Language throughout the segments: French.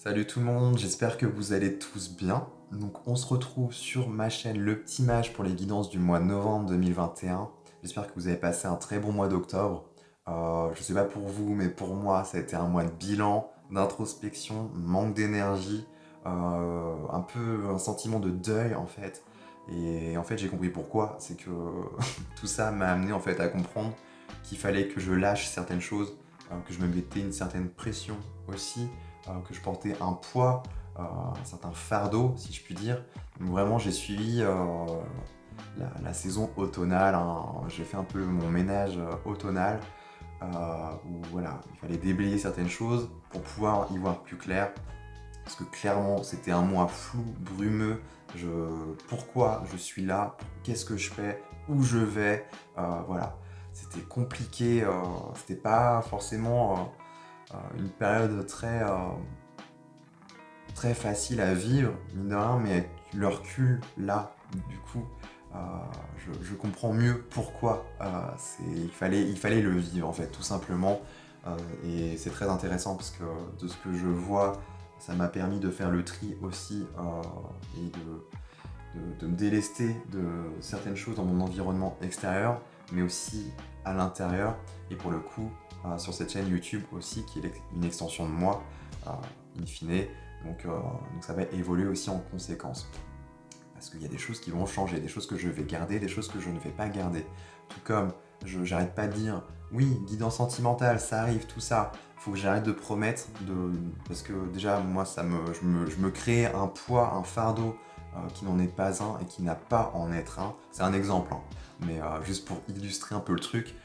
Salut tout le monde, j'espère que vous allez tous bien. Donc on se retrouve sur ma chaîne Le Petit Mage pour les guidances du mois de novembre 2021. J'espère que vous avez passé un très bon mois d'octobre. Je sais pas pour vous, mais pour moi ça a été un mois de bilan, d'introspection, manque d'énergie, un peu un sentiment de deuil en fait. Et en fait j'ai compris pourquoi, c'est que tout ça m'a amené en fait à comprendre qu'il fallait que je lâche certaines choses, que je me mettais une certaine pression aussi, que je portais un poids, un certain fardeau, si je puis dire. Donc vraiment, j'ai suivi la saison automnale, hein. J'ai fait un peu mon ménage automnal, où voilà, il fallait déblayer certaines choses pour pouvoir y voir plus clair. Parce que clairement, c'était un mois flou, brumeux. Pourquoi je suis là, qu'est-ce que je fais, où je vais, voilà. C'était compliqué, c'était pas forcément une période très facile à vivre, mine de rien, mais avec le recul, là, du coup, euh, je comprends mieux pourquoi il fallait le vivre, en fait, tout simplement. Et c'est très intéressant parce que de ce que je vois, ça m'a permis de faire le tri aussi et de me délester de certaines choses dans mon environnement extérieur, mais aussi à l'intérieur. Et pour le coup, sur cette chaîne YouTube aussi, qui est une extension de moi, in fine. Donc ça va évoluer aussi en conséquence. Parce qu'il y a des choses qui vont changer, des choses que je vais garder, des choses que je ne vais pas garder. Tout comme j'arrête pas de dire, oui, guidance sentimentale, ça arrive, tout ça. Il faut que j'arrête de promettre, parce que déjà, moi, je me crée un poids, un fardeau qui n'en est pas un et qui n'a pas à en être un. C'est un exemple, hein. Mais juste pour illustrer un peu le truc.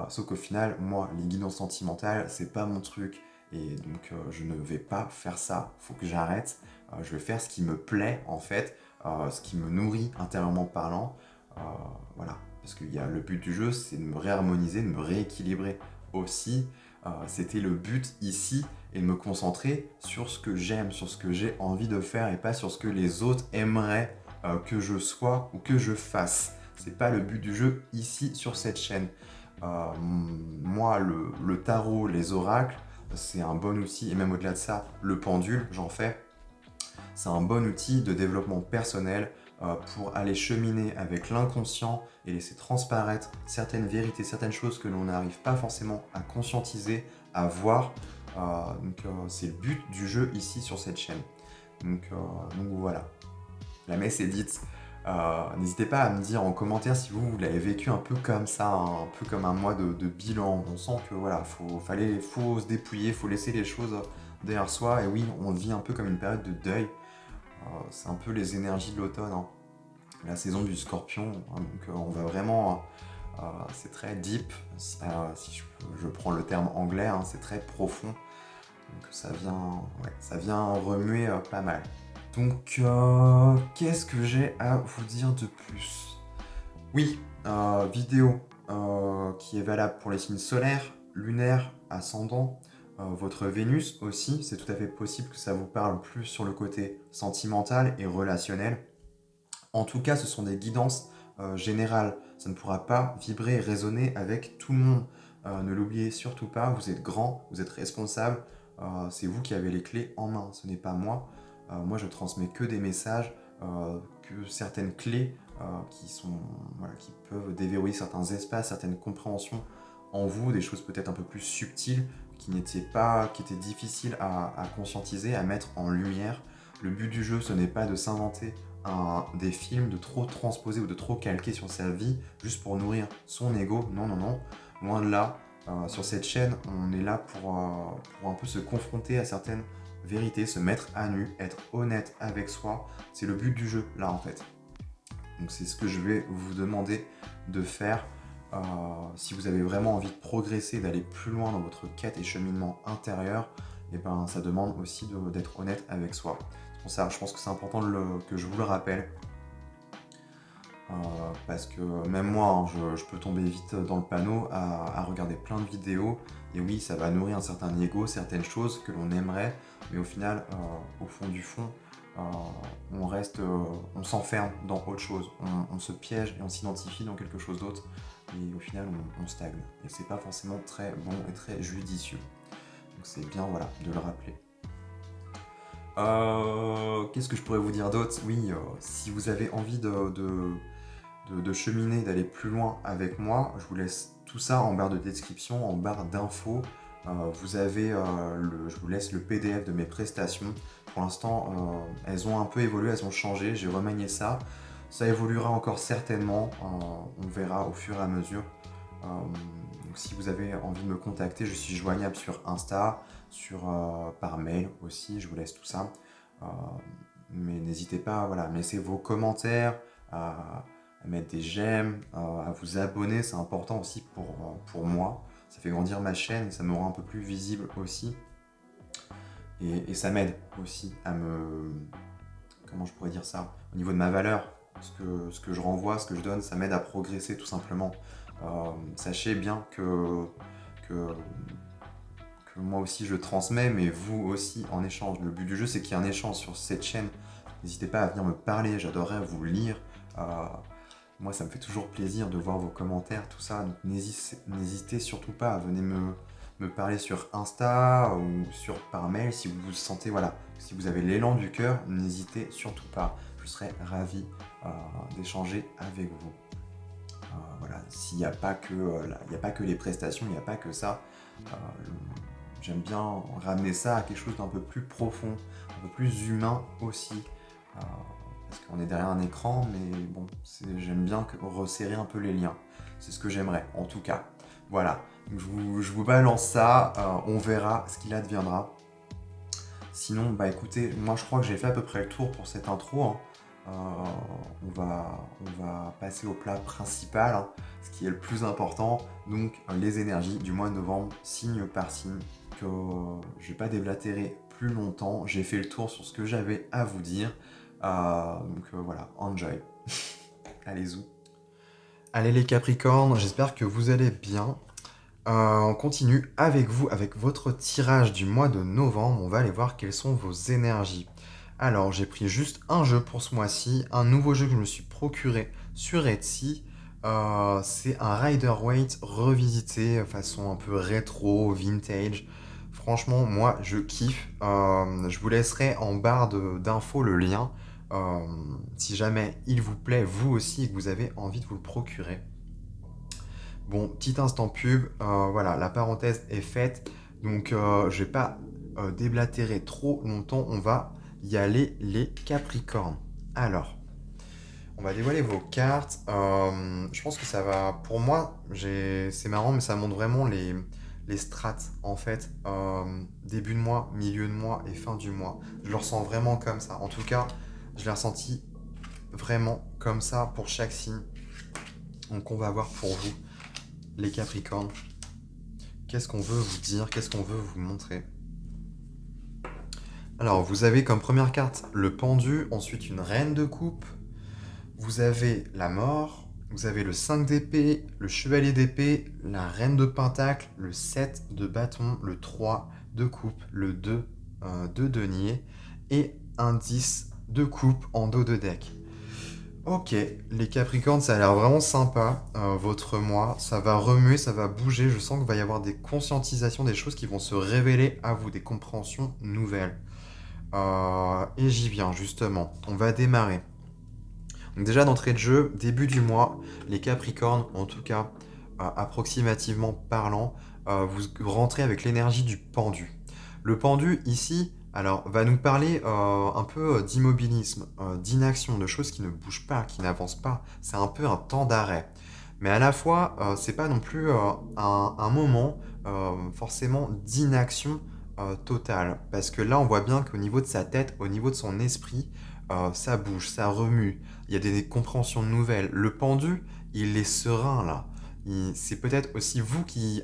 Sauf qu'au final, moi, les guidances sentimentales, c'est pas mon truc. Et donc, je ne vais pas faire ça. Il faut que j'arrête. Je vais faire ce qui me plaît, en fait, ce qui me nourrit intérieurement parlant. Euh, voilà. Parce que le but du jeu, c'est de me réharmoniser, de me rééquilibrer aussi. C'était le but ici et de me concentrer sur ce que j'aime, sur ce que j'ai envie de faire et pas sur ce que les autres aimeraient que je sois ou que je fasse. C'est pas le but du jeu ici sur cette chaîne. Moi, le tarot, les oracles, c'est un bon outil, et même au-delà de ça, le pendule, j'en fais. C'est un bon outil de développement personnel pour aller cheminer avec l'inconscient et laisser transparaître certaines vérités, certaines choses que l'on n'arrive pas forcément à conscientiser, à voir. C'est le but du jeu ici sur cette chaîne. Donc voilà, la messe est dite. N'hésitez pas à me dire en commentaire si vous l'avez vécu un peu comme ça, hein, un peu comme un mois de bilan. On sent que voilà, faut se dépouiller, faut laisser les choses derrière soi. Et oui, on vit un peu comme une période de deuil. C'est un peu les énergies de l'automne, hein. La saison du scorpion, hein, donc on va vraiment... c'est très deep, si je prends le terme anglais, hein, c'est très profond. Donc ça vient remuer pas mal. Donc qu'est-ce que j'ai à vous dire de plus? Oui, vidéo qui est valable pour les signes solaires, lunaires, ascendants, votre Vénus aussi. C'est tout à fait possible que ça vous parle plus sur le côté sentimental et relationnel. En tout cas, ce sont des guidances générales. Ça ne pourra pas vibrer et résonner avec tout le monde. Ne l'oubliez surtout pas, vous êtes grand, vous êtes responsable, c'est vous qui avez les clés en main, ce n'est pas moi. Moi, je transmets que des messages, que certaines clés qui peuvent déverrouiller certains espaces, certaines compréhensions en vous, des choses peut-être un peu plus subtiles qui étaient difficiles à conscientiser, à mettre en lumière. Le but du jeu, ce n'est pas de s'inventer des films, de trop transposer ou de trop calquer sur sa vie juste pour nourrir son ego. Non, non, non. Loin de là. Sur cette chaîne, on est là pour un peu se confronter à certaines vérités, se mettre à nu, être honnête avec soi. C'est le but du jeu, là, en fait. Donc c'est ce que je vais vous demander de faire si vous avez vraiment envie de progresser, d'aller plus loin dans votre quête et cheminement intérieur. Et ben, ça demande aussi d'être honnête avec soi. C'est pour ça, je pense que c'est important que je vous le rappelle. Parce que même moi, hein, je peux tomber vite dans le panneau à regarder plein de vidéos. Et oui, ça va nourrir un certain ego, certaines choses que l'on aimerait. Mais au final, au fond du fond, on s'enferme dans autre chose. On se piège et on s'identifie dans quelque chose d'autre. Et au final, on stagne. Et c'est pas forcément très bon et très judicieux. Donc c'est bien, voilà, de le rappeler. Qu'est-ce que je pourrais vous dire d'autre? Oui, si vous avez envie de cheminer, d'aller plus loin avec moi, je vous laisse tout ça en barre de description, en barre d'infos. Vous avez, je vous laisse le PDF de mes prestations. Pour l'instant, elles ont un peu évolué, elles ont changé, j'ai remanié ça. Ça évoluera encore certainement, on verra au fur et à mesure. Donc si vous avez envie de me contacter, je suis joignable sur Insta, par mail aussi, je vous laisse tout ça. Euh, mais n'hésitez pas, voilà, à me laisser vos commentaires, à mettre des j'aime, à vous abonner, c'est important aussi pour moi. Ça fait grandir ma chaîne, ça me rend un peu plus visible aussi. Et ça m'aide aussi à me... Comment je pourrais dire ça? Au niveau de ma valeur, ce que je renvoie, ce que je donne, ça m'aide à progresser tout simplement. Sachez bien que moi aussi je transmets, mais vous aussi en échange. Le but du jeu, c'est qu'il y ait un échange sur cette chaîne. N'hésitez pas à venir me parler, j'adorerais vous lire. Moi, ça me fait toujours plaisir de voir vos commentaires, tout ça. Donc n'hésitez surtout pas à venir me parler sur Insta ou par mail si vous vous sentez, voilà, si vous avez l'élan du cœur, n'hésitez surtout pas. Je serais ravi d'échanger avec vous. Voilà, s'il n'y a pas que, il n'y a pas que les prestations, il n'y a pas que ça. J'aime bien ramener ça à quelque chose d'un peu plus profond, un peu plus humain aussi. Parce qu'on est derrière un écran, mais bon, j'aime bien resserrer un peu les liens. C'est ce que j'aimerais, en tout cas. Voilà, donc je vous balance ça, on verra ce qu'il adviendra. Sinon, bah écoutez, moi je crois que j'ai fait à peu près le tour pour cette intro, hein. On va passer au plat principal, hein, ce qui est le plus important, donc les énergies du mois de novembre, signe par signe, que je vais pas déblatérer plus longtemps, j'ai fait le tour sur ce que j'avais à vous dire, voilà, enjoy, allez-y. Allez les Capricornes, j'espère que vous allez bien. On continue avec vous, avec votre tirage du mois de novembre, on va aller voir quelles sont vos énergies. Alors, j'ai pris juste un jeu pour ce mois-ci, un nouveau jeu que je me suis procuré sur Etsy. C'est un Rider-Waite revisité, façon un peu rétro, vintage. Franchement, moi, je kiffe. Je vous laisserai en barre d'infos le lien. Si jamais il vous plaît, vous aussi, et que vous avez envie de vous le procurer. Bon, petit instant pub. Voilà, la parenthèse est faite. Donc, je vais pas déblatérer trop longtemps. On va y aller les Capricornes. Alors, on va dévoiler vos cartes. Je pense que ça va... Pour moi, c'est marrant, mais ça montre vraiment les strates, en fait. Début de mois, milieu de mois et fin du mois. Je le ressens vraiment comme ça. En tout cas, je l'ai ressenti vraiment comme ça pour chaque signe. Donc, on va voir pour vous, les Capricornes. Qu'est-ce qu'on veut vous dire? Qu'est-ce qu'on veut vous montrer? Alors, vous avez comme première carte le pendu, ensuite une reine de coupe, vous avez la mort, vous avez le 5 d'épée, le chevalier d'épée, la reine de pentacle, le 7 de bâton, le 3 de coupe, le 2 de denier et un 10 de coupe en dos de deck. Ok, les Capricornes, ça a l'air vraiment sympa, votre mois, ça va remuer, ça va bouger, je sens qu'il va y avoir des conscientisations, des choses qui vont se révéler à vous, des compréhensions nouvelles. Et j'y viens justement, on va démarrer. Donc déjà d'entrée de jeu, début du mois, les Capricornes, en tout cas approximativement parlant, vous rentrez avec l'énergie du pendu. Le pendu ici, alors va nous parler un peu d'immobilisme, d'inaction, de choses qui ne bougent pas, qui n'avancent pas. C'est un peu un temps d'arrêt. Mais à la fois, c'est pas non plus un moment forcément d'inaction totale. Parce que là, on voit bien qu'au niveau de sa tête, au niveau de son esprit, ça bouge, ça remue. Il y a des compréhensions nouvelles. Le pendu, il est serein là. C'est peut-être aussi vous qui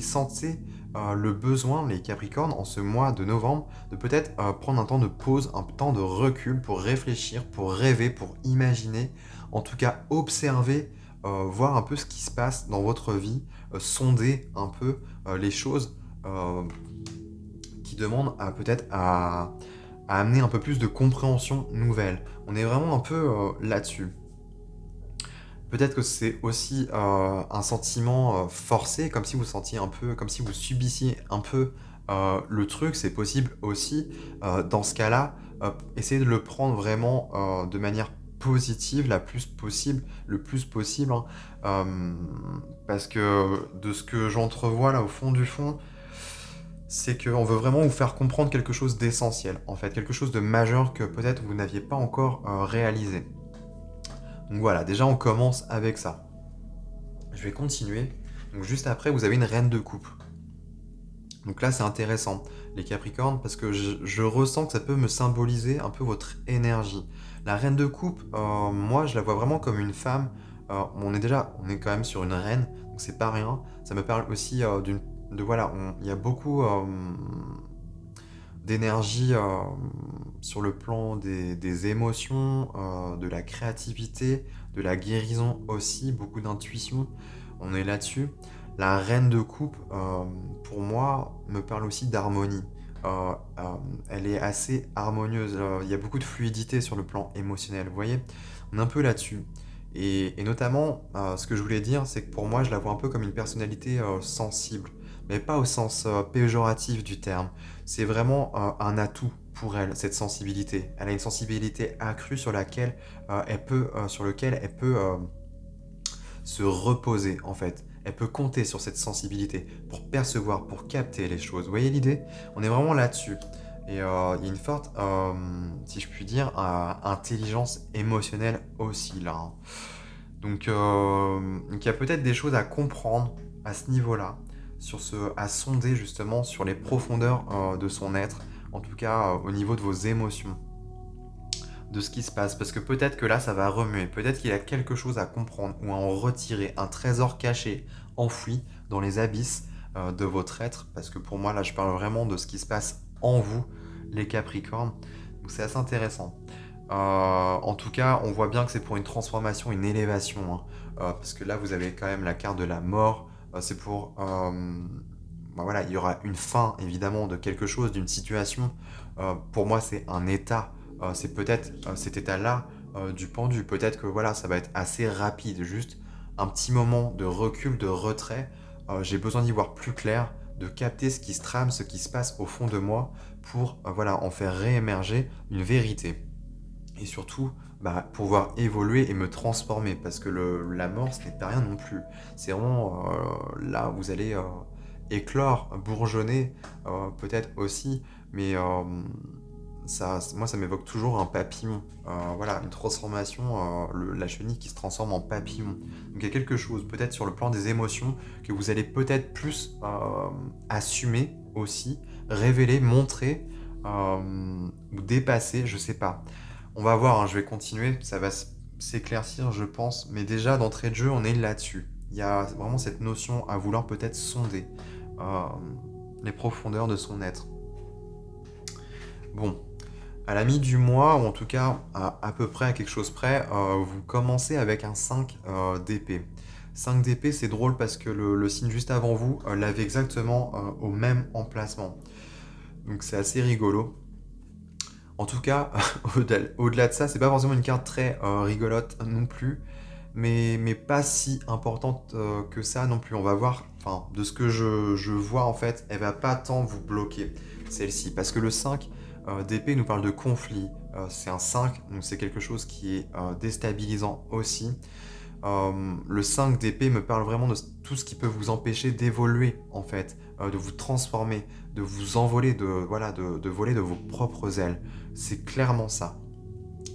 sentez le besoin, les Capricornes, en ce mois de novembre, de peut-être prendre un temps de pause, un temps de recul pour réfléchir, pour rêver, pour imaginer, en tout cas observer, voir un peu ce qui se passe dans votre vie, sonder un peu les choses qui demandent peut-être à amener un peu plus de compréhension nouvelle. On est vraiment un peu là-dessus. Peut-être que c'est aussi un sentiment forcé, comme si vous sentiez un peu, comme si vous subissiez un peu Le truc, c'est possible aussi, dans ce cas-là, essayer de le prendre vraiment, de manière positive la plus possible, le plus possible, hein. Parce que de ce que j'entrevois là au fond du fond, c'est qu'on veut vraiment vous faire comprendre quelque chose d'essentiel, en fait, quelque chose de majeur que peut-être vous n'aviez pas encore, réalisé. Donc voilà, déjà on commence avec ça. Je vais continuer. Donc juste après, vous avez une reine de coupe. Donc là, c'est intéressant, les Capricornes, parce que je ressens que ça peut me symboliser un peu votre énergie. La reine de coupe, moi, je la vois vraiment comme une femme. On est quand même sur une reine, donc c'est pas rien. Ça me parle aussi voilà, il y a beaucoup d'énergie sur le plan des émotions, de la créativité, de la guérison aussi, beaucoup d'intuition. On est là-dessus. La reine de coupe, pour moi, me parle aussi d'harmonie. Elle est assez harmonieuse. Il y a beaucoup de fluidité sur le plan émotionnel. Vous voyez, on est un peu là-dessus. Et notamment, ce que je voulais dire, c'est que pour moi, je la vois un peu comme une personnalité sensible, mais pas au sens péjoratif du terme. C'est vraiment un atout pour elle, cette sensibilité. Elle a une sensibilité accrue sur lequel elle peut se reposer en fait. Elle peut compter sur cette sensibilité pour percevoir, pour capter les choses. Vous voyez l'idée? On est vraiment là-dessus. Et il y a une forte, si je puis dire, intelligence émotionnelle aussi là, hein. Donc il y a peut-être des choses à comprendre à ce niveau-là, à sonder justement sur les profondeurs de son être, en tout cas au niveau de vos émotions, de ce qui se passe. Parce que peut-être que là, ça va remuer. Peut-être qu'il y a quelque chose à comprendre ou à en retirer, un trésor caché, enfoui dans les abysses de votre être. Parce que pour moi, là, je parle vraiment de ce qui se passe en vous, les Capricornes. Donc c'est assez intéressant. En tout cas, on voit bien que c'est pour une transformation, une élévation, hein. Parce que là, vous avez quand même la carte de la mort. C'est pour... bah voilà, il y aura une fin, évidemment, de quelque chose, d'une situation. Pour moi, c'est un état. C'est peut-être cet état-là du pendu. Peut-être que voilà, ça va être assez rapide. Juste un petit moment de recul, de retrait. J'ai besoin d'y voir plus clair, de capter ce qui se trame, ce qui se passe au fond de moi pour voilà, en faire réémerger une vérité. Et surtout, bah, pouvoir évoluer et me transformer. Parce que la mort, ce n'est pas rien non plus. C'est vraiment là où vous allez éclore, bourgeonner, peut-être aussi. Mais moi, ça m'évoque toujours un papillon. Voilà, une transformation, la chenille qui se transforme en papillon. Donc il y a quelque chose, peut-être sur le plan des émotions, que vous allez peut-être plus assumer aussi, révéler, montrer, ou dépasser, je sais pas. On va voir, hein, je vais continuer, ça va s'éclaircir, je pense. Mais déjà, d'entrée de jeu, on est là-dessus. Il y a vraiment cette notion à vouloir peut-être sonder euh, les profondeurs de son être. Bon, à la mi-du-mois, ou en tout cas à peu près à quelque chose près, vous commencez avec un 5 d'épée. 5 d'épée, c'est drôle parce que le signe juste avant vous l'avait exactement au même emplacement. Donc c'est assez rigolo. En tout cas, au-delà de ça, c'est pas forcément une carte très rigolote non plus, mais pas si importante que ça non plus. On va voir, enfin, de ce que je vois en fait, elle va pas tant vous bloquer, celle-ci. Parce que le 5 d'épée nous parle de conflit. C'est un 5, donc c'est quelque chose qui est déstabilisant aussi. Le 5 d'épée me parle vraiment de tout ce qui peut vous empêcher d'évoluer, en fait, de vous transformer, de vous envoler, voilà, de voler de vos propres ailes. C'est clairement ça.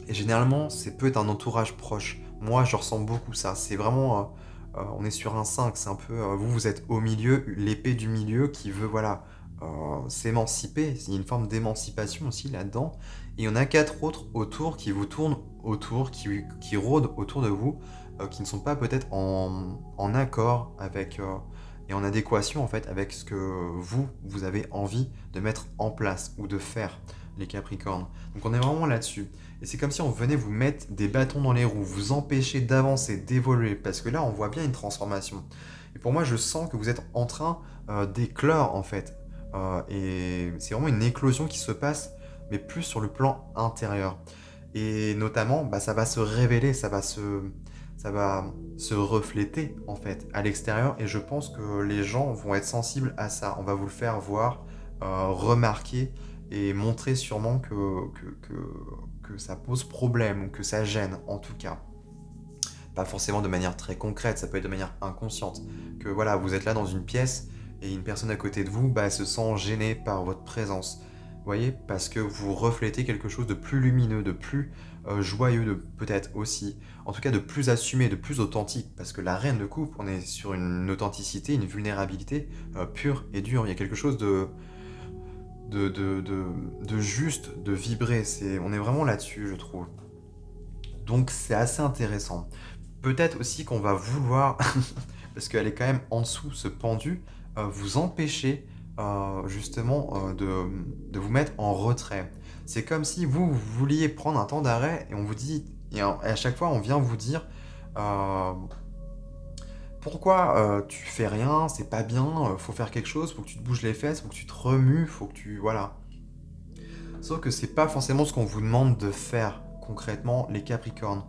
Et généralement, c'est peut être un entourage proche. Moi, je ressens beaucoup ça. C'est vraiment... on est sur un 5, c'est un peu... vous êtes au milieu, l'épée du milieu qui veut, voilà, s'émanciper. Il y a une forme d'émancipation aussi là-dedans. Et il y en a 4 autres autour qui vous tournent autour, qui rôdent autour de vous, qui ne sont pas peut-être en accord avec... et en adéquation en fait avec ce que vous avez envie de mettre en place ou de faire, les Capricornes. Donc on est vraiment là-dessus. Et c'est comme si on venait vous mettre des bâtons dans les roues, vous empêcher d'avancer, d'évoluer, parce que là on voit bien une transformation. Et pour moi je sens que vous êtes en train d'éclore en fait. Et c'est vraiment une éclosion qui se passe, mais plus sur le plan intérieur. Et notamment, bah, ça va se révéler, ça va se refléter en fait à l'extérieur. Et je pense que les gens vont être sensibles à ça. On va vous le faire voir remarquer et montrer sûrement que ça pose problème ou que ça gêne, en tout cas. Pas forcément de manière très concrète, ça peut être de manière inconsciente. Que voilà, vous êtes là dans une pièce et une personne à côté de vous, se sent gênée par votre présence. Vous voyez? Parce que vous reflétez quelque chose de plus lumineux, de plus joyeux, de peut-être aussi, en tout cas de plus assumé, de plus authentique. Parce que la reine de coupe, on est sur une authenticité, une vulnérabilité pure et dure. Il y a quelque chose de juste, de vibrer. On est vraiment là-dessus, je trouve. Donc c'est assez intéressant. Peut-être aussi qu'on va vouloir, parce qu'elle est quand même en dessous, ce pendu, vous empêcher justement de vous mettre en retrait. C'est comme si vous vouliez prendre un temps d'arrêt et on vous dit, et à chaque fois on vient vous dire, euh, pourquoi tu fais rien, c'est pas bien, faut faire quelque chose, faut que tu te bouges les fesses, faut que tu te remues, faut que tu... Voilà. Sauf que c'est pas forcément ce qu'on vous demande de faire concrètement, les Capricornes.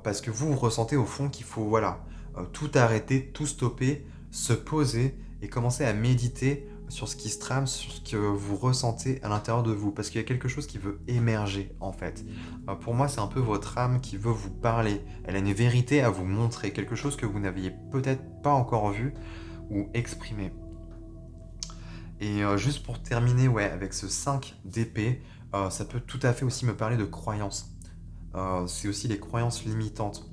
Parce que vous ressentez au fond qu'il faut, voilà, tout arrêter, tout stopper, se poser et commencer à méditer sur ce qui se trame, sur ce que vous ressentez à l'intérieur de vous. Parce qu'il y a quelque chose qui veut émerger, en fait. Pour moi, c'est un peu votre âme qui veut vous parler. Elle a une vérité à vous montrer, quelque chose que vous n'aviez peut-être pas encore vu ou exprimé. Et juste pour terminer, ouais, avec ce 5 d'épée, ça peut tout à fait aussi me parler de croyances. C'est aussi les croyances limitantes.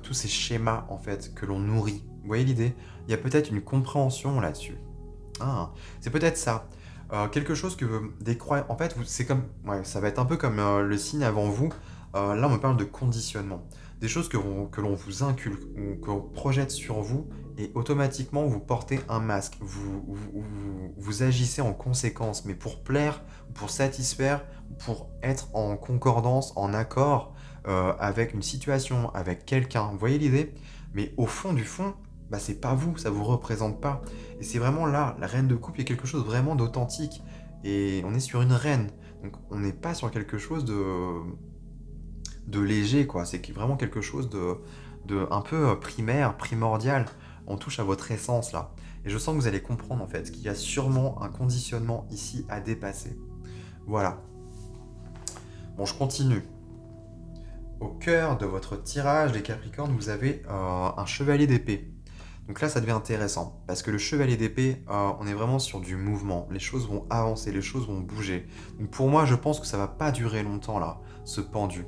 Tous ces schémas, en fait, que l'on nourrit. Vous voyez l'idée? Il y a peut-être une compréhension là-dessus. Ah, c'est peut-être ça. Quelque chose que des croyances... En fait, c'est comme... Ouais, ça va être un peu comme le signe avant vous. Là, on me parle de conditionnement. Des choses que l'on vous inculque ou que l'on projette sur vous et automatiquement vous portez un masque. Vous agissez en conséquence, mais pour plaire, pour satisfaire, pour être en concordance, en accord avec une situation, avec quelqu'un. Vous voyez l'idée? Mais au fond du fond, c'est pas vous, ça vous représente pas. Et c'est vraiment là, la reine de coupe, il y a quelque chose vraiment d'authentique. Et on est sur une reine. Donc on n'est pas sur quelque chose de léger, quoi. C'est vraiment quelque chose de un peu primaire, primordial. On touche à votre essence, là. Et je sens que vous allez comprendre, en fait, qu'il y a sûrement un conditionnement ici à dépasser. Voilà. Bon, je continue. Au cœur de votre tirage des Capricornes, vous avez un chevalier d'épée. Donc là, ça devient intéressant, parce que le chevalier d'épée, on est vraiment sur du mouvement. Les choses vont avancer, les choses vont bouger. Donc pour moi, je pense que ça va pas durer longtemps, là, ce pendu.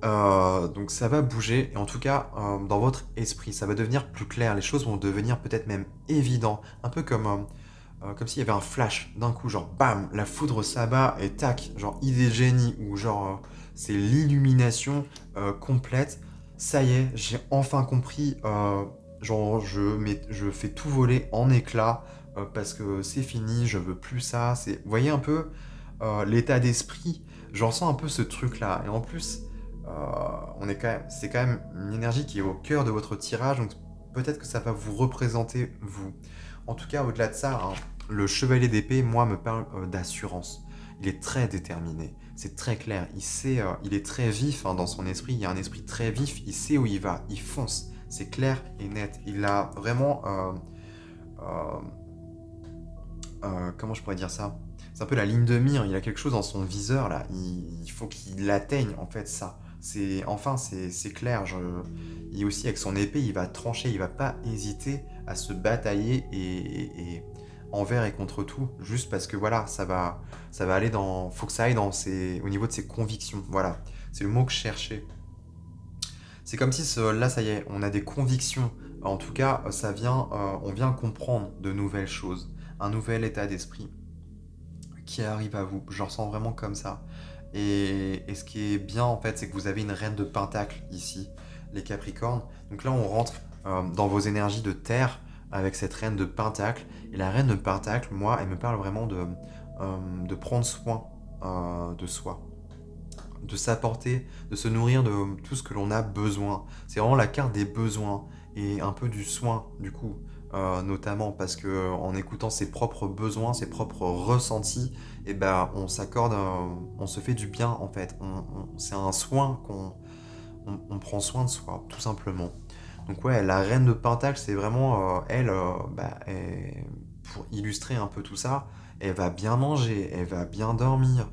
Donc ça va bouger, et en tout cas, dans votre esprit, ça va devenir plus clair. Les choses vont devenir peut-être même évidentes. Un peu comme s'il y avait un flash d'un coup, genre bam, la foudre s'abat et tac, genre idée de génie, ou genre c'est l'illumination complète. Ça y est, j'ai enfin compris, genre je fais tout voler en éclats parce que c'est fini, je veux plus ça. Vous voyez un peu l'état d'esprit, j'en sens un peu ce truc-là. Et en plus, c'est quand même une énergie qui est au cœur de votre tirage, donc peut-être que ça va vous représenter vous. En tout cas, au-delà de ça, hein, le chevalier d'épée, moi, me parle d'assurance. Il est très déterminé, c'est très clair. Il est très vif dans son esprit. Il y a un esprit très vif. Il sait où il va. Il fonce. C'est clair et net. Il a vraiment, euh, comment je pourrais dire ça? C'est un peu la ligne de mire. Il a quelque chose dans son viseur là. Il faut qu'il atteigne en fait ça. C'est clair. Et aussi avec son épée, il va trancher. Il va pas hésiter à se batailler et envers et contre tout, juste parce que voilà, ça va aller faut que ça aille au niveau de ses convictions. Voilà, c'est le mot que je cherchais. C'est comme si là, ça y est, on a des convictions. En tout cas, on vient comprendre de nouvelles choses, un nouvel état d'esprit qui arrive à vous. Je le ressens vraiment comme ça. Et ce qui est bien en fait, c'est que vous avez une reine de pentacle ici, les Capricornes. Donc là, on rentre dans vos énergies de terre avec cette reine de pentacle. Et la reine de pentacle, moi, elle me parle vraiment de prendre soin de soi, de s'apporter, de se nourrir de tout ce que l'on a besoin. C'est vraiment la carte des besoins et un peu du soin, du coup, notamment parce que en écoutant ses propres besoins, ses propres ressentis, et on s'accorde, on se fait du bien en fait. C'est un soin on prend soin de soi, tout simplement. Donc ouais, la reine de Pentacle, c'est vraiment elle, pour illustrer un peu tout ça, elle va bien manger, elle va bien dormir,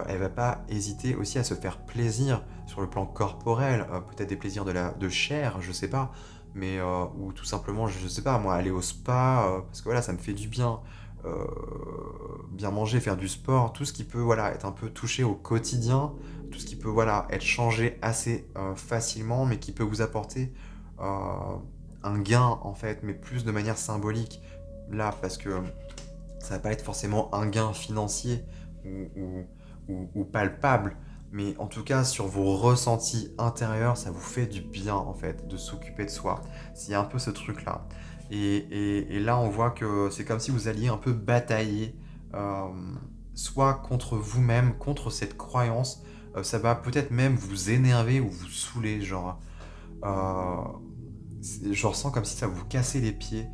elle va pas hésiter aussi à se faire plaisir sur le plan corporel, peut-être des plaisirs de chair, je sais pas, mais ou tout simplement, je sais pas moi, aller au spa, parce que voilà, ça me fait du bien. Heu, Bien manger, faire du sport, tout ce qui peut, voilà, être un peu touché au quotidien, tout ce qui peut, voilà, être changé assez, facilement, mais qui peut vous apporter, heu, un gain, en fait, mais plus de manière symbolique. Là, parce que ça va pas être forcément un gain financier ou palpable, mais en tout cas sur vos ressentis intérieurs, ça vous fait du bien en fait de s'occuper de soi. S'il y a un peu ce truc-là. Et là, on voit que c'est comme si vous alliez un peu batailler, soit contre vous-même, contre cette croyance. Ça va peut-être même vous énerver ou vous saouler, genre. Je ressens comme si ça vous cassait les pieds,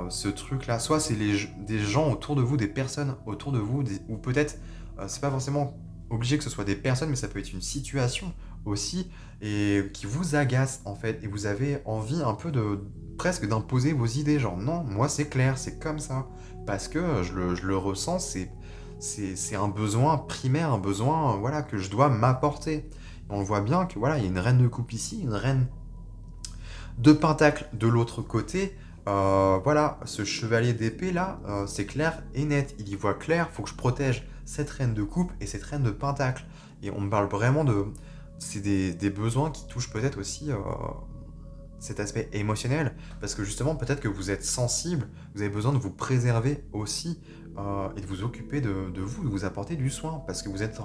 ce truc-là. Soit c'est des gens autour de vous, des personnes autour de vous, ou peut-être, c'est pas forcément obligé que ce soit des personnes, mais ça peut être une situation aussi, et qui vous agace en fait, et vous avez envie un peu de presque d'imposer vos idées, genre non, moi c'est clair, c'est comme ça, parce que je le ressens, c'est un besoin primaire, un besoin, voilà, que je dois m'apporter. On voit bien que voilà, il y a une reine de coupe ici, une reine de pentacle de l'autre côté, voilà, ce chevalier d'épée là, c'est clair et net. Il y voit clair, faut que je protège cette reine de coupe et cette reine de pentacle. Et on me parle vraiment de c'est des besoins qui touchent peut-être aussi, cet aspect émotionnel. Parce que justement, peut-être que vous êtes sensible, vous avez besoin de vous préserver aussi, et de vous occuper de vous, de vous apporter du soin. Parce que vous êtes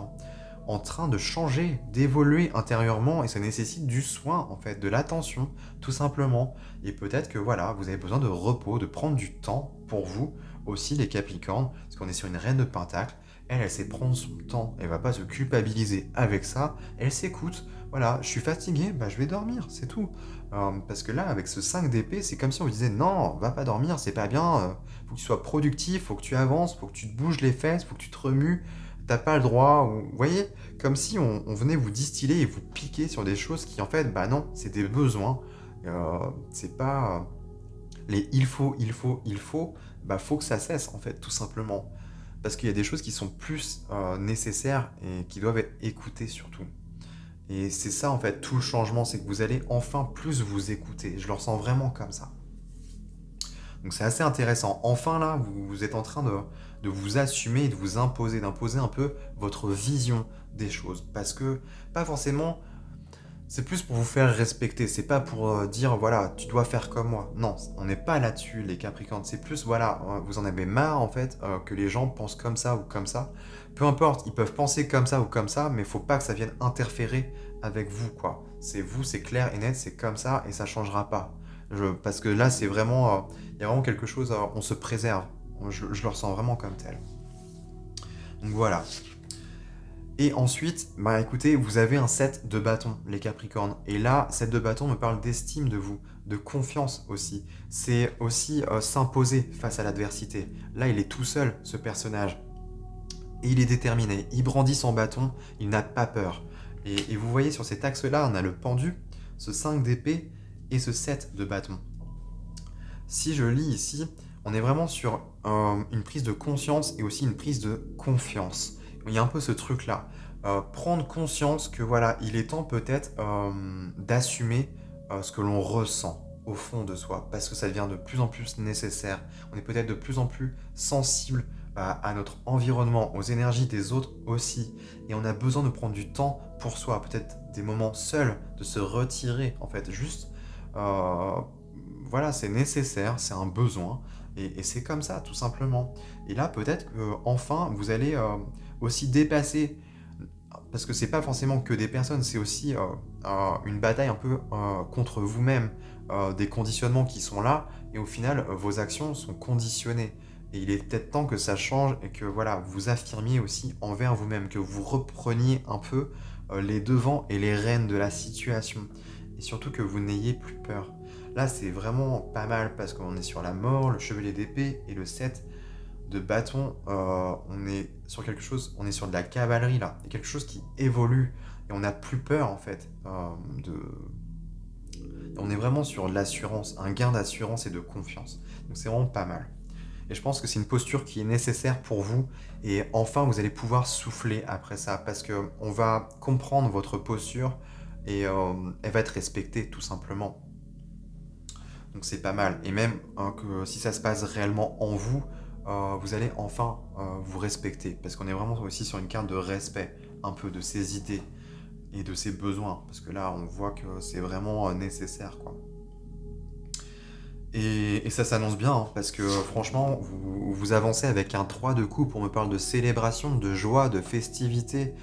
en train de changer, d'évoluer intérieurement et ça nécessite du soin en fait, de l'attention, tout simplement. Et peut-être que voilà, vous avez besoin de repos, de prendre du temps pour vous aussi les Capricornes, parce qu'on est sur une reine de Pentacle. Elle sait prendre son temps, elle va pas se culpabiliser avec ça, elle s'écoute. Voilà, je suis fatigué, bah je vais dormir, c'est tout. Parce que là, avec ce 5 d'épée, c'est comme si on vous disait non, va pas dormir, c'est pas bien, faut que tu sois productif, faut que tu avances, faut que tu te bouges les fesses, faut que tu te remues, t'as pas le droit, ou... vous voyez, comme si on venait vous distiller et vous piquer sur des choses qui en fait, bah non, c'est des besoins. C'est pas les il faut, bah faut que ça cesse en fait, tout simplement. Parce qu'il y a des choses qui sont plus nécessaires et qui doivent être écoutées surtout. Et c'est ça en fait, tout le changement, c'est que vous allez enfin plus vous écouter. Je le ressens vraiment comme ça. Donc c'est assez intéressant. Enfin là, vous êtes en train de vous assumer et de vous imposer, d'imposer un peu votre vision des choses. Parce que, pas forcément, c'est plus pour vous faire respecter. C'est pas pour dire, voilà, tu dois faire comme moi. Non, on n'est pas là-dessus, les Capricornes. C'est plus, voilà, vous en avez marre en fait, que les gens pensent comme ça ou comme ça. Peu importe, ils peuvent penser comme ça ou comme ça, mais faut pas que ça vienne interférer avec vous, quoi. C'est vous, c'est clair et net, c'est comme ça et ça changera pas. Parce que là, c'est vraiment, il y a vraiment quelque chose, on se préserve. Je le ressens vraiment comme tel. Donc voilà. Et ensuite, bah écoutez, vous avez un set de bâtons, les Capricornes. Et là, set de bâtons me parle d'estime de vous, de confiance aussi. C'est aussi s'imposer face à l'adversité. Là, il est tout seul, ce personnage. Et il est déterminé. Il brandit son bâton, il n'a pas peur. Et vous voyez, sur cet axe-là, on a le pendu, ce 5 d'épée et ce 7 de bâton. Si je lis ici, on est vraiment sur une prise de conscience et aussi une prise de confiance. Il y a un peu ce truc-là. Prendre conscience que voilà, il est temps peut-être d'assumer ce que l'on ressent au fond de soi, parce que ça devient de plus en plus nécessaire. On est peut-être de plus en plus sensible à notre environnement, aux énergies des autres aussi. Et on a besoin de prendre du temps pour soi, peut-être des moments seuls, de se retirer en fait, juste voilà, c'est nécessaire, c'est un besoin, et c'est comme ça, tout simplement. Et là, peut-être que enfin, vous allez aussi dépasser, parce que c'est pas forcément que des personnes, c'est aussi une bataille un peu contre vous-même, des conditionnements qui sont là, et au final, vos actions sont conditionnées. Et il est peut-être temps que ça change et que voilà, vous affirmiez aussi envers vous-même, que vous repreniez un peu les devants et les rênes de la situation. Et surtout que vous n'ayez plus peur. Là, c'est vraiment pas mal parce qu'on est sur la mort, le chevalier d'épée et le 7 de bâton. On est sur quelque chose, on est sur de la cavalerie là. Il y a quelque chose qui évolue et on n'a plus peur en fait. On est vraiment sur de l'assurance, un gain d'assurance et de confiance. Donc c'est vraiment pas mal. Et je pense que c'est une posture qui est nécessaire pour vous. Et enfin, vous allez pouvoir souffler après ça, parce que on va comprendre votre posture et elle va être respectée, tout simplement. Donc c'est pas mal. Et même hein, que si ça se passe réellement en vous, vous allez enfin vous respecter. Parce qu'on est vraiment aussi sur une carte de respect, un peu de ses idées et de ses besoins. Parce que là, on voit que c'est vraiment nécessaire, quoi. Et ça s'annonce bien, hein, parce que franchement, vous avancez avec un 3 de coupe. On me parle de célébration, de joie, de festivité.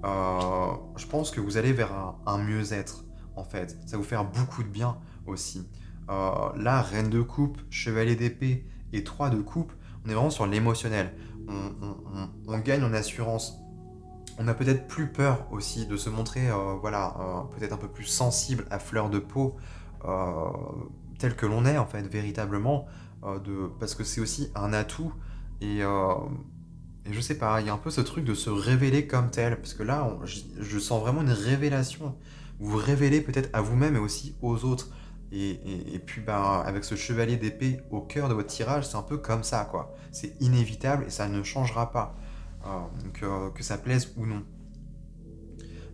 Je pense que vous allez vers un mieux-être, en fait. Ça va vous faire beaucoup de bien aussi. Là, reine de coupe, chevalier d'épée et 3 de coupe, on est vraiment sur l'émotionnel. On gagne en assurance. On a peut-être plus peur aussi de se montrer, voilà, peut-être un peu plus sensible à fleur de peau, euh, tel que l'on est en fait, véritablement, parce que c'est aussi un atout. Et, euh, et je sais pas, il y a un peu ce truc de se révéler comme tel, parce que là, je sens vraiment une révélation. Vous vous révélez peut-être à vous-même et aussi aux autres. Et puis, bah, avec ce chevalier d'épée au cœur de votre tirage, c'est un peu comme ça, quoi. C'est inévitable et ça ne changera pas. Donc, que ça plaise ou non.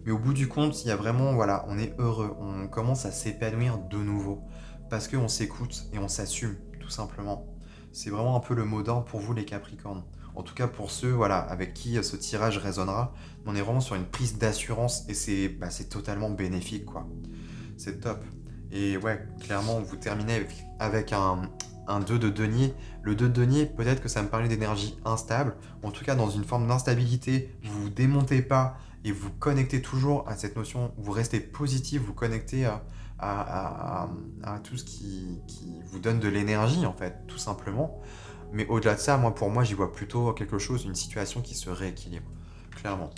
Mais au bout du compte, il y a vraiment, voilà, on est heureux, on commence à s'épanouir de nouveau. Parce qu'on s'écoute et on s'assume, tout simplement. C'est vraiment un peu le mot d'ordre pour vous, les Capricornes. En tout cas, pour ceux, voilà, avec qui ce tirage résonnera, on est vraiment sur une prise d'assurance et c'est totalement bénéfique, quoi. C'est top. Et ouais, clairement, vous terminez avec un 2 de denier. Le 2 de denier, peut-être que ça me parlait d'énergie instable. En tout cas, dans une forme d'instabilité, vous vous démontez pas et vous connectez toujours à cette notion, vous restez positif, vous connectez à tout ce qui vous donne de l'énergie, en fait, tout simplement. Mais au-delà de ça, moi, pour moi, j'y vois plutôt quelque chose, une situation qui se rééquilibre, clairement.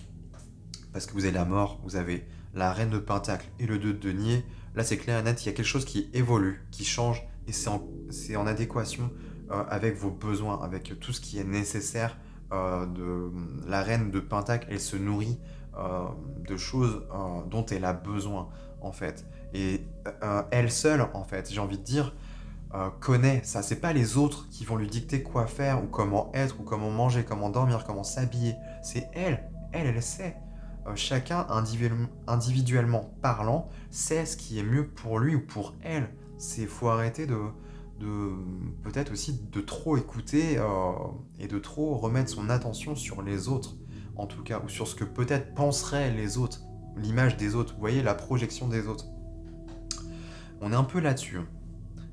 Parce que vous avez la mort, vous avez la reine de pentacle et le 2 de denier. Là, c'est clair et net, il y a quelque chose qui évolue, qui change, et c'est en adéquation avec vos besoins, avec tout ce qui est nécessaire. La reine de pentacle, elle se nourrit de choses dont elle a besoin, en fait. Et elle seule, en fait, j'ai envie de dire, connaît ça. C'est pas les autres qui vont lui dicter quoi faire, ou comment être, ou comment manger, comment dormir, comment s'habiller. C'est elle. Elle sait. Chacun, individuellement parlant, sait ce qui est mieux pour lui ou pour elle. C'est faut arrêter de peut-être aussi de trop écouter et de trop remettre son attention sur les autres, en tout cas, ou sur ce que peut-être penseraient les autres, l'image des autres. Vous voyez, la projection des autres. On est un peu là-dessus.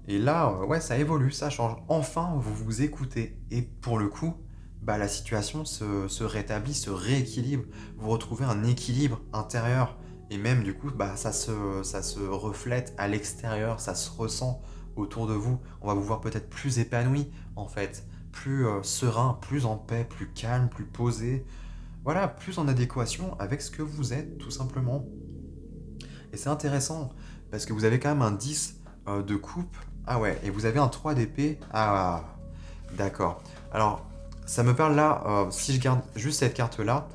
Et là, ouais, ça évolue, ça change. Enfin, vous vous écoutez. Et pour le coup, bah, la situation se rétablit, se rééquilibre. Vous retrouvez un équilibre intérieur. Et même, du coup, bah, ça se reflète à l'extérieur, ça se ressent autour de vous. On va vous voir peut-être plus épanoui, en fait. Plus serein, plus en paix, plus calme, plus posé. Voilà, plus en adéquation avec ce que vous êtes, tout simplement. Et c'est intéressant, parce que vous avez quand même un 10 de coupe. Ah ouais, et vous avez un 3 d'épée. Ah, d'accord. Alors, ça me parle là, si je garde juste cette carte-là,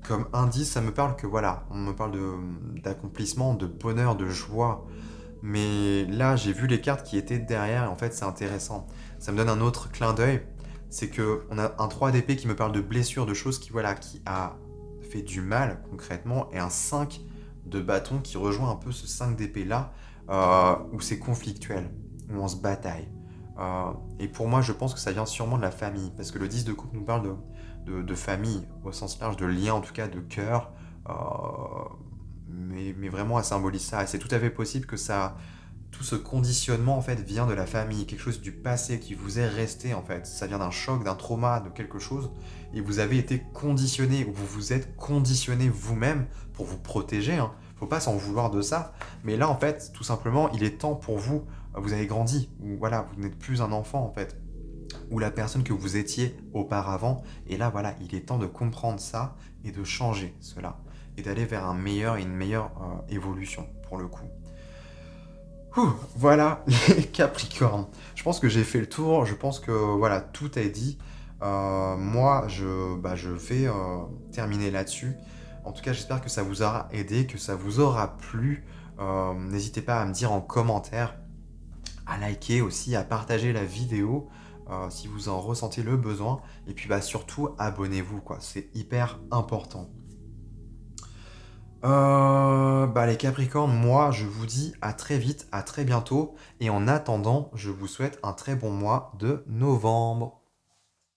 comme indice, ça me parle que voilà, on me parle d'accomplissement, de bonheur, de joie. Mais là, j'ai vu les cartes qui étaient derrière, et en fait, c'est intéressant. Ça me donne un autre clin d'œil. C'est que on a un 3 d'épée qui me parle de blessures, de choses qui, voilà, qui a fait du mal concrètement, et un 5 de bâton qui rejoint un peu ce 5 d'épée là, où c'est conflictuel, où on se bataille. Et pour moi, je pense que ça vient sûrement de la famille, parce que le 10 de coupe nous parle de famille, au sens large, de lien, en tout cas de cœur, euh, mais vraiment, elle symbolise ça. Et c'est tout à fait possible que ça, tout ce conditionnement, en fait, vient de la famille, quelque chose du passé qui vous est resté, en fait. Ça vient d'un choc, d'un trauma, de quelque chose, et vous avez été conditionné, ou vous vous êtes conditionné vous-même pour vous protéger, hein. Faut pas s'en vouloir de ça. Mais là, en fait, tout simplement, il est temps pour vous. Vous avez grandi, ou voilà, vous n'êtes plus un enfant, en fait, ou la personne que vous étiez auparavant. Et là, voilà, il est temps de comprendre ça et de changer cela. Et d'aller vers un meilleur et une meilleure évolution, pour le coup. Ouh, voilà, les Capricornes. Je pense que j'ai fait le tour. Je pense que voilà, tout est dit. Moi, je vais terminer là-dessus. En tout cas, j'espère que ça vous aura aidé, que ça vous aura plu. N'hésitez pas à me dire en commentaire, à liker aussi, à partager la vidéo. si vous en ressentez le besoin. Et puis bah, surtout, abonnez-vous, quoi. C'est hyper important. Bah les Capricornes, moi je vous dis à très vite, à très bientôt. Et en attendant, je vous souhaite un très bon mois de novembre.